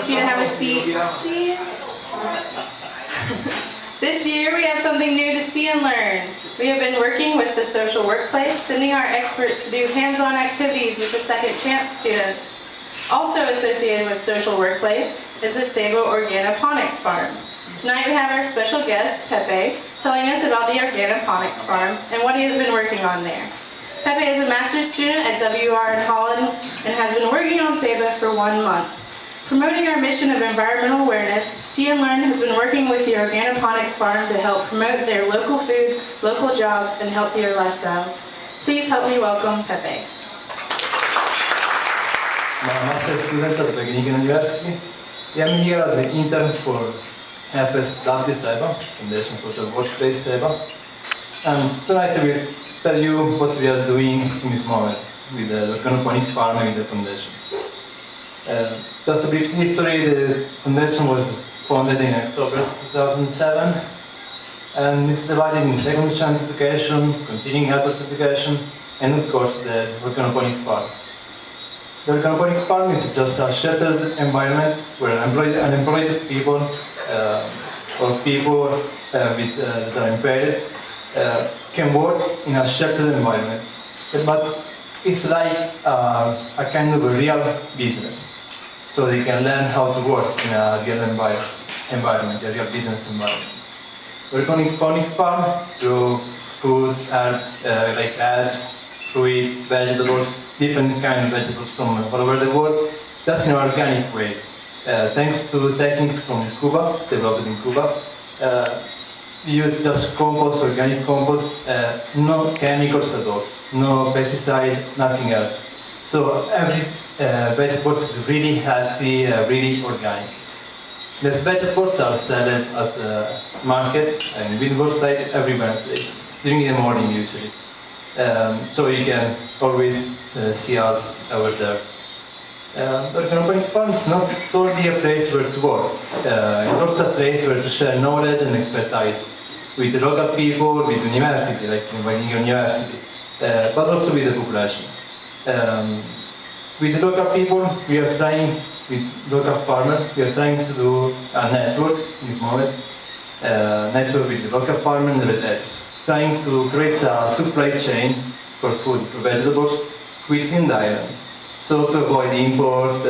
get you to have a seat, please. This year we have something new to see and learn. We have been working with the social workplace, sending our experts to do hands-on activities with the Second Chance students. Also associated with social workplace is the Saba Organiponics Farm. Tonight we have our special guest, Peppe, telling us about the Organiponics Farm and what he has been working on there. Peppe is a master's student at WR in Holland and has been working on Saba for 1 month. Promoting our mission of environmental awareness, Sea&Learn has been working with the Organiponics Farm to help promote their local food, local jobs, and healthier lifestyles. Please help me welcome Peppe. I'm a master's student at Wageningen University. I'm here as an intern for FSW Saba, Foundation Social Workplace Saba. And tonight I will tell you what we are doing in this moment with the Organiponic Farm and with the foundation. Just a brief history, the foundation was founded in October 2007 and is divided in second chance education, continuing adult education, and of course the Organiponic Farm. The Organiponic Farm is just a sheltered environment where unemployed people or people that are impaired can work in a sheltered environment. But it's like a kind of a real business. So they can learn how to work in a real environment, a real business environment. The Organiponic Farm through food, like herbs, fruit, vegetables, different kind of vegetables from all over the world, just in an organic way. Thanks to techniques from Cuba, developed in Cuba, we use just compost, organic compost, no chemicals at all, no pesticide, nothing else. So every vegetable is really healthy, really organic. These vegetables are sold at the market in Windwardside every Wednesday, during the morning usually. So you can always see us over there. The Organiponic Farm is not only a place where to work, it's also a place where to share knowledge and expertise with the local people, with the university, like in Wageningen University, but also with the population. With the local people, we are trying, with local farmers, we are trying to do a network in this moment, network with the local farmers and the retailers, trying to create a supply chain for food, for vegetables, within the island. So to avoid import,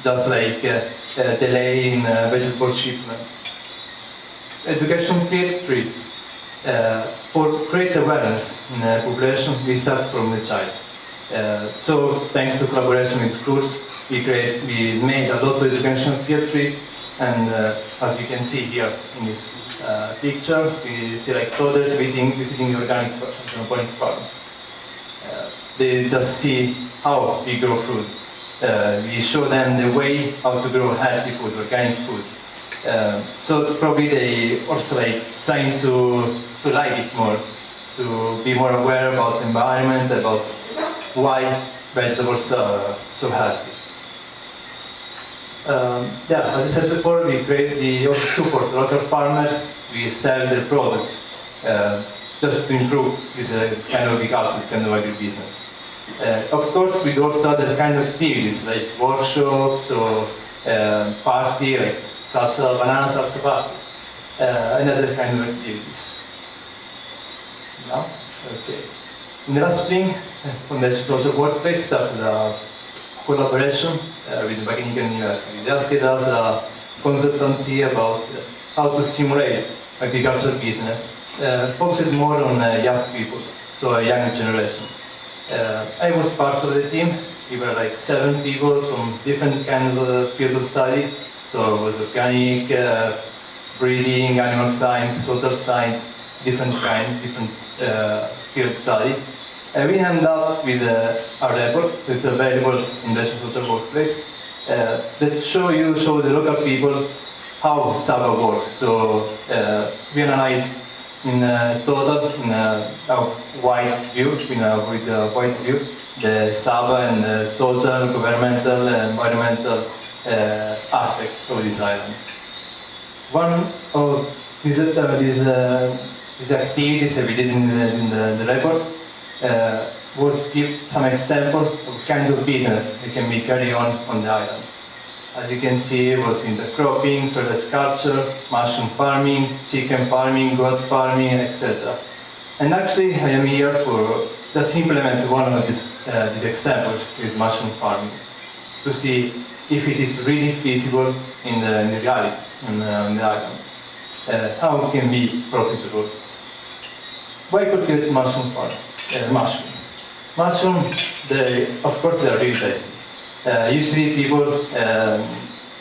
just like delay in vegetable shipment. Education field treats. For create awareness in the population, we start from the child. So thanks to collaboration with schools, we made a lot of education field trip, and as you can see here in this picture, we see like toddlers visiting the Organiponic Farm. They just see how we grow food. We show them the way how to grow healthy food, organic food. So probably they also like trying to like it more, to be more aware about the environment, about why vegetables are so healthy. Yeah, as I said before, we also support local farmers. We sell their products just to improve this kind of agriculture, this kind of agribusiness. Of course, we do also other kind of activities like workshops or party, like banana salsa party, and other kind of activities. No? Okay. In the last spring, Foundation Social Workplace started a collaboration with the Wageningen University. They asked us a consultancy about how to simulate agricultural business, focused more on young people, so a younger generation. I was part of the team. We were like 7 people from different kind of field of study. So it was organic, breeding, animal science, social science, different field study. We ended up with a report that's available in the Social Workplace that show the local people how Saba works. So we analyze in total, in a wide view, with a wide view, the Saba and the social, governmental, environmental aspects of this island. One of these activities that we did in the report was give some example of kind of business that can be carried on the island. as you can see, it was intercropping, soil culture, mushroom farming, chicken farming, goat farming, etc. And actually, I am here for just implement one of these examples with mushroom farming to see if it is really feasible in the reality, on the island. How it can be profitable. Why cultivate mushroom farm? Mushroom, of course, they are really tasty. Usually people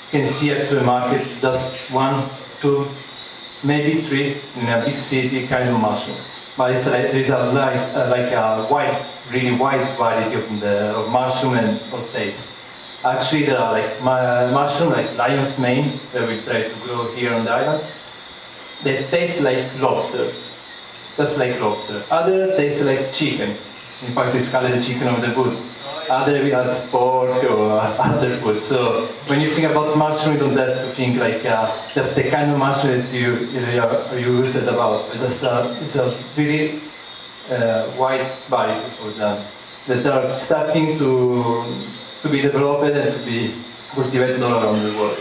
can see at the market just 1, 2, maybe 3 in a big city kind of mushroom. But there is like a really wide variety of mushroom and of taste. Actually, there are like mushroom like lion's mane that we try to grow here on the island. They taste like lobster, just like lobster. Other taste like chicken. In fact, it's called the chicken of the wood. Other has pork or other food. So when you think about mushroom, you don't have to think like just the kind of mushroom that you used about. It's a really wide variety of them that are starting to be developed and to be cultivated all around the world.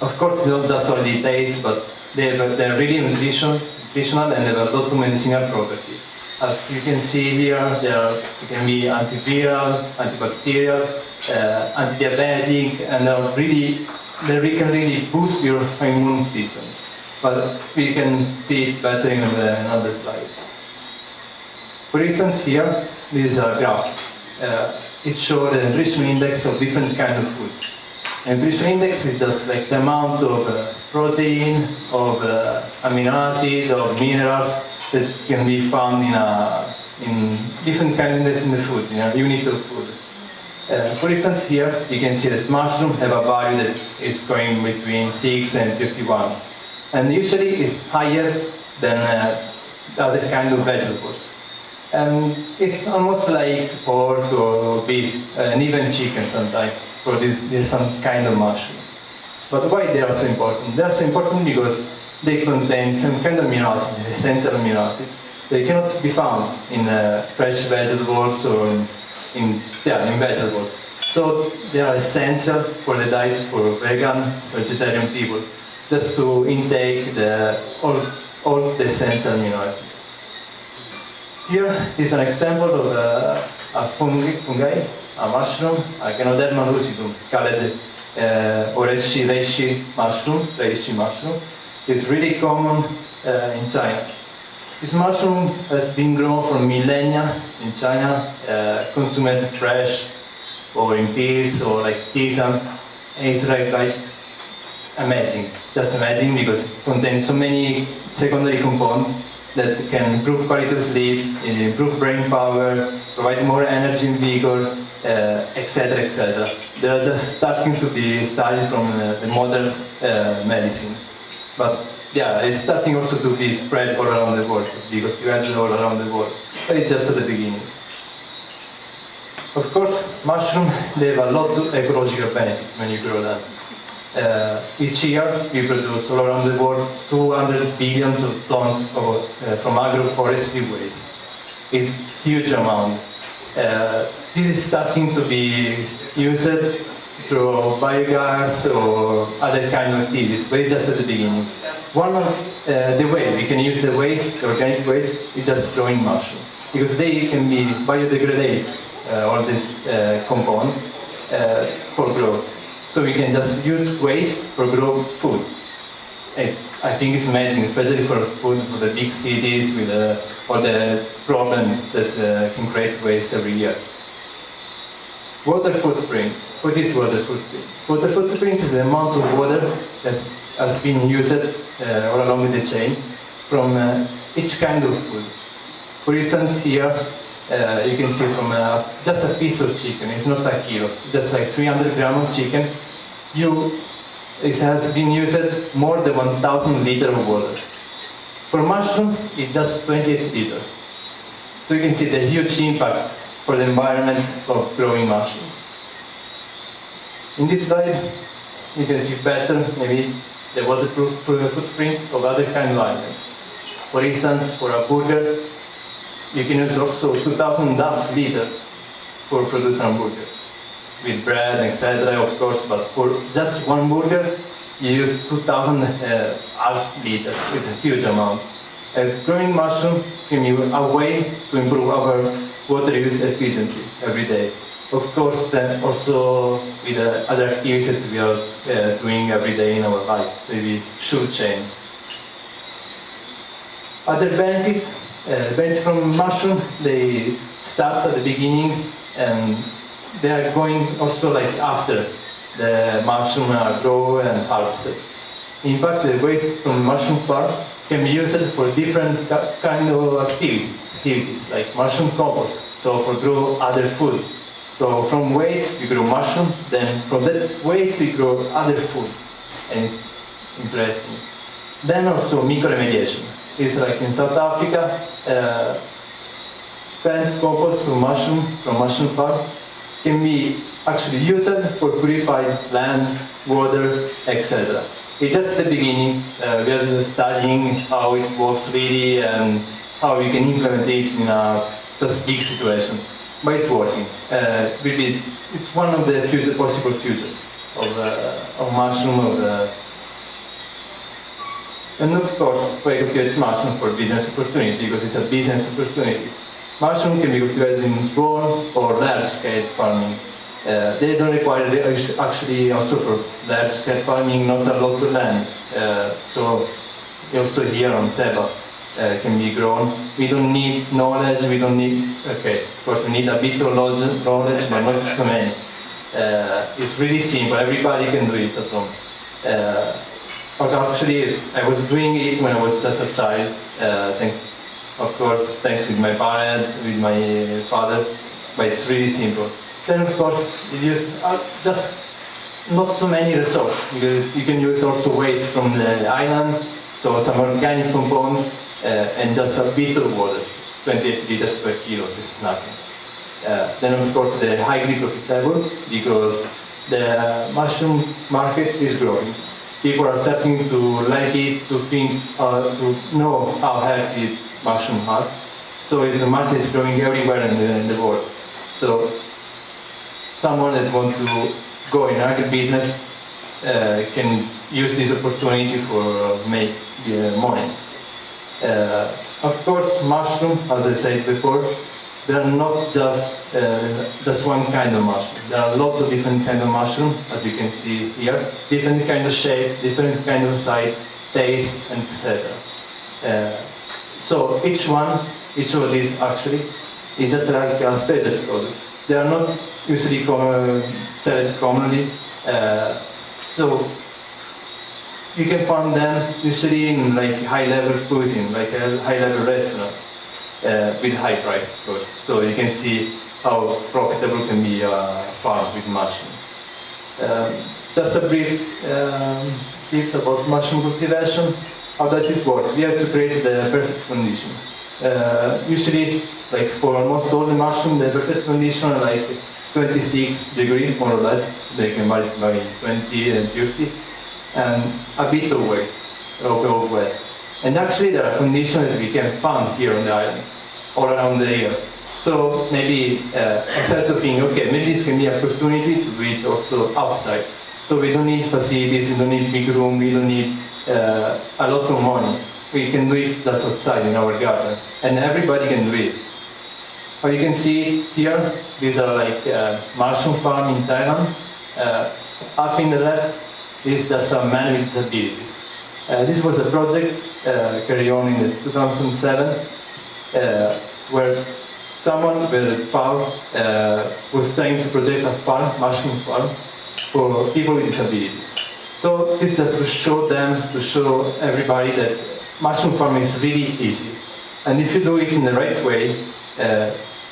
Of course, it's not just only taste, but they're really nutritional and they have a lot of medicinal properties. As you can see here, they can be antiviral, antibacterial, anti-diabetic, and they can really boost your immune system. But we can see it better in another slide. For instance, here, this is a graph. It shows the nutrition index of different kinds of food. The nutrition index is just like the amount of protein, of amino acid, of minerals that can be found in different kinds of the food, unit of food. For instance, here you can see that mushrooms have a value that is going between 6 and 31, and usually it's higher than other kind of vegetables. And it's almost like pork or beef, and even chicken sometimes, for this some kind of mushroom. But why they are so important? They are so important because they contain some kind of amino acid, essential amino acid. They cannot be found in fresh vegetables or in vegetables. So they are essential for the diet for vegan, vegetarian people, just to intake all the essential amino acids. Here is an example of a fungi, a mushroom, a Ganoderma lucidum, called reishi mushroom. It's really common in China. This mushroom has been grown for millennia in China, consumed fresh or in pills or like tisane. And it's like amazing, just amazing, because it contains so many secondary components that can improve quality of sleep, improve brain power, provide more energy and vigor, etc., etc. They are just starting to be studied from the modern medicine. But yeah, it's starting also to be spread all around the world, to be cultivated all around the world. But it's just at the beginning. Of course, mushrooms, they have a lot of ecological benefits when you grow them. Each year, we produce all around the world 200 billions of tons from agroforestry waste. It's a huge amount. This is starting to be used through biogas or other kind of activities, but it's just at the beginning. One of the way we can use the waste, the organic waste, is just growing mushrooms, because they can be biodegraded, all these components, for growth. So we can just use waste for grow food. I think it's amazing, especially for food for the big cities with all the problems that can create waste every year. Water footprint. What is water footprint? Water footprint is the amount of water that has been used all along the chain from each kind of food. For instance, here you can see from just a piece of chicken, it's not a kilo, just like 300 grams of chicken, it has been used more than 1,000 liters of water. For mushroom, it's just 28 liters. So you can see the huge impact for the environment of growing mushrooms. In this slide, you can see better maybe the water footprint of other kind of aliments. For instance, for a burger, you can use also 2,000 liters for producing a burger. with bread, etc. Of course, but for just one burger, you use 2,000 half liters. It's a huge amount. Growing mushroom can be a way to improve our water use efficiency every day. Of course, then also with other activities that we are doing every day in our life, that we should change. Other benefit from mushroom, they start at the beginning and they are going also like after the mushroom are grown and harvested. In fact, the waste from mushroom farm can be used for different kind of activities like mushroom compost, so for grow other food. So from waste we grow mushroom, then from that waste we grow other food. And interesting. Then also micro-remediation. It's like in South Africa, spent compost from mushroom farm can be actually used for purified land, water, etc. It's just the beginning. We are studying how it works really and how we can implement it in a just big situation. But it's working. Really, it's one of the possible future of mushroom. And of course, we cultivate mushroom for business opportunity because it's a business opportunity. Mushroom can be cultivated in small or large-scale farming. They don't require actually also for large-scale farming not a lot of land. So also here on Saba can be grown. We don't need knowledge. We don't need of course we need a bit of knowledge, but not too many. It's really simple. Everybody can do it at home. Actually, I was doing it when I was just a child. Thanks with my parent, with my father, but it's really simple. Then of course, you use just not so many resources. You can use also waste from the island, so some organic compound, and just a bit of water, 28 liters per kilo, this is nothing. Then of course, they're highly profitable because the mushroom market is growing. People are starting to like it, to think, to know how healthy mushrooms are. So the market is growing everywhere in the world. So someone that wants to go in agribusiness can use this opportunity for make money. Of course, mushroom, as I said before, there are not just one kind of mushroom. There are a lot of different kinds of mushroom, as you can see here. Different kind of shape, different kind of size, taste, and etc. So each of these actually is just like a special product. They are not usually sold commonly. So you can find them usually in like high-level cuisine, like a high-level restaurant. With high price, of course. So you can see how profitable can be a farm with mushroom. Just a brief tips about mushroom cultivation. How does it work? We have to create the perfect condition. Usually, like for almost all the mushroom, the perfect condition are like 26 degrees, more or less. They can vary by 20 and 30, and a bit of weight, of wet. And actually there are conditions that we can find here on the island, all around the year. So maybe I start to think, okay, maybe this can be an opportunity to do it also outside. So we don't need facilities, we don't need big room, we don't need a lot of money. We can do it just outside in our garden, and everybody can do it. How you can see here, these are like mushroom farm in Thailand. Up in the left is just a man with disabilities. This was a project carried on in 2007 where someone with a farm was trying to project a farm, mushroom farm, for people with disabilities. So it's just to show them, to show everybody that mushroom farm is really easy. And if you do it in the right way,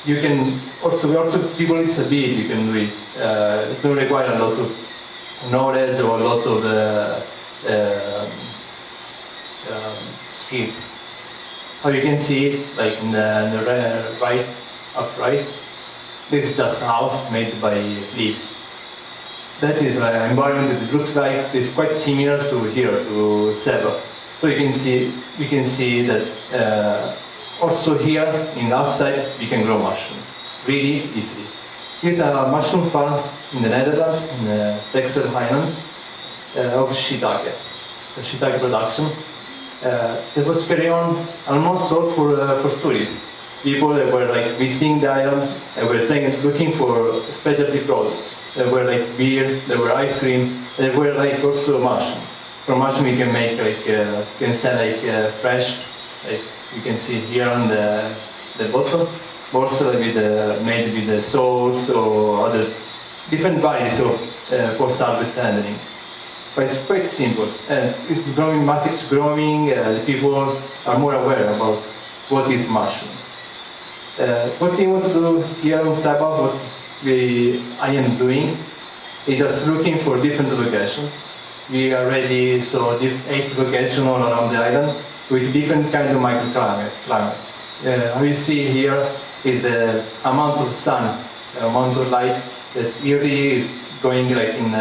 you can also people with disability, you can do it. It don't require a lot of knowledge or a lot of skills. How you can see it, like in the right, upright, this is just a house made by leaf. That is an environment that looks like it's quite similar to here, to Saba. So you can see that also here in outside we can grow mushroom really easily. Here's a mushroom farm in the Netherlands, in the Texel Island, of shiitake. So shiitake production. It was carried on almost all for tourists. People that were like visiting the island, were looking for specialty products. There were like beer, there were ice cream, there were like also mushroom. From mushroom you can make like can sell like fresh, like you can see here on the bottom. Also with made with the sauce or other different varieties of post-harvest handling. But it's quite simple. Growing markets growing, the people are more aware about what is mushroom. What we want to do here on Saba, what I am doing, is just looking for different locations. We already saw 8 locations all around the island with different kind of microclimate. How you see here is the amount of sun, the amount of light that really is going like in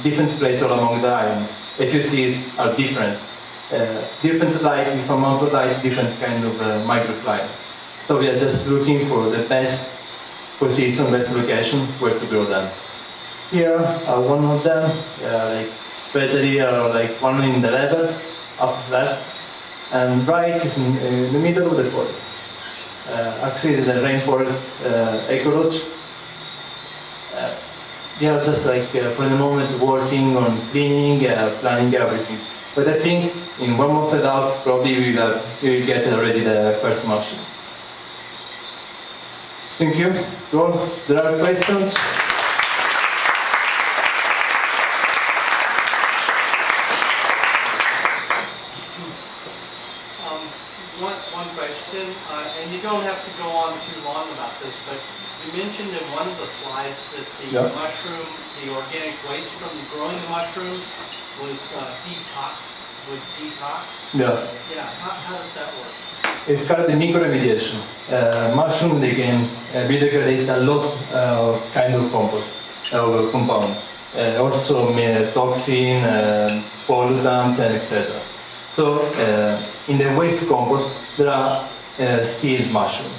different places all along the island. If you see, are different. Different light, different amount of light, different kind of microclimate. So we are just looking for the best position, best location where to grow them. Here are one of them, like especially like one in the level, up left, and right is in the middle of the forest. Actually, the rainforest ecology. We are just like for the moment working on cleaning, planning everything. But I think in 1 month and a half, probably we will get already the first mushroom. Thank you. Well, there are questions? One question, and you don't have to go on too long about this, but you mentioned in one of the slides that the mushroom, the organic waste from growing the mushrooms was would detox. Yeah. Yeah, how does that work? It's called the micro-remediation. Mushroom, they can biodegrade a lot of kind of compost or compound. Also toxin, pollutants, and etc. So in the waste compost, there are still mushroom.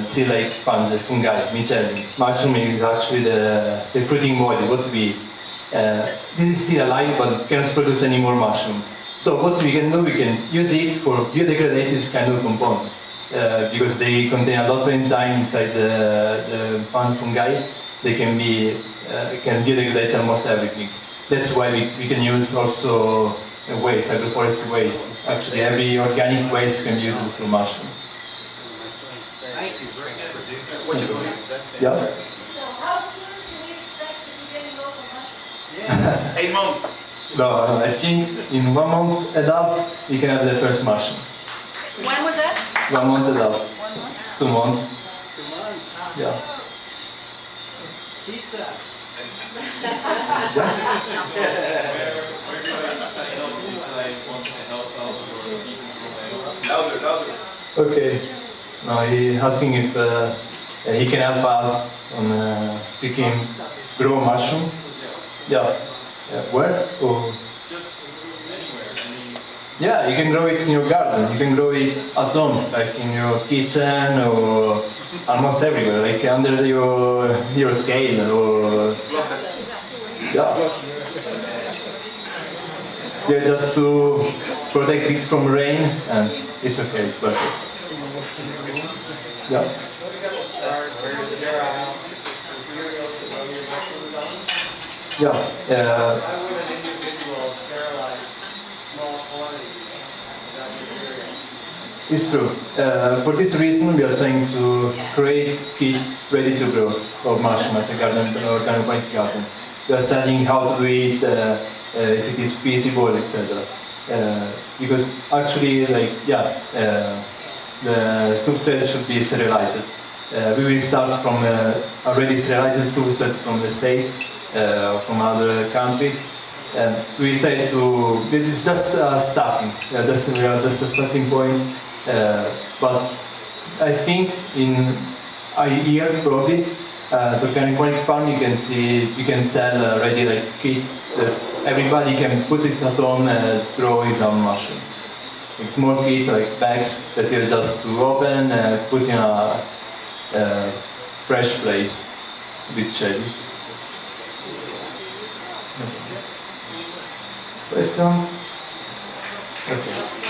Still like fungi, mycelium. Mushroom is actually the fruiting body, what we this is still alive but cannot produce any more mushroom. So what we can do, we can use it for biodegrade this kind of compound because they contain a lot of enzyme inside the fungi. They can biodegrade almost everything. That's why we can use also waste, agroforestry waste. Actually, every organic waste can be used for mushroom. Thank you, very good. Yeah. So how soon can we expect to be getting local mushrooms? Yeah. 8 months. No, I think in 1 month and a half we can have the first mushroom. When was that? 1 month and a half. 1 month. 2 months. 2 months. Yeah. Pizza. Louder. Okay. Now he asking if he can help us on we can grow mushroom. Yeah. Where? Or Just anywhere. yeah, you can grow it in your garden. You can grow it at home, like in your kitchen or almost everywhere, like under your scale or yeah. Yeah, just to protect it from rain, and it's okay, it's perfect. Yeah. Yeah. Why would an individual sterilize small quantities without material? It's true. For this reason, we are trying to create kit ready to grow of mushroom at the organic garden. We are studying how to do it, if it is feasible, etc. Because actually, the substrate should be sterilized. We will start from already sterilized substrate from the States, from other countries. And we try to, it's just starting, we are just a starting point. But I think in a year probably, to organic farm you can sell already like kit that everybody can put it at home and grow his own mushroom. Like small kit, like bags that you just to open and put in a fresh place with shade. Questions? Okay.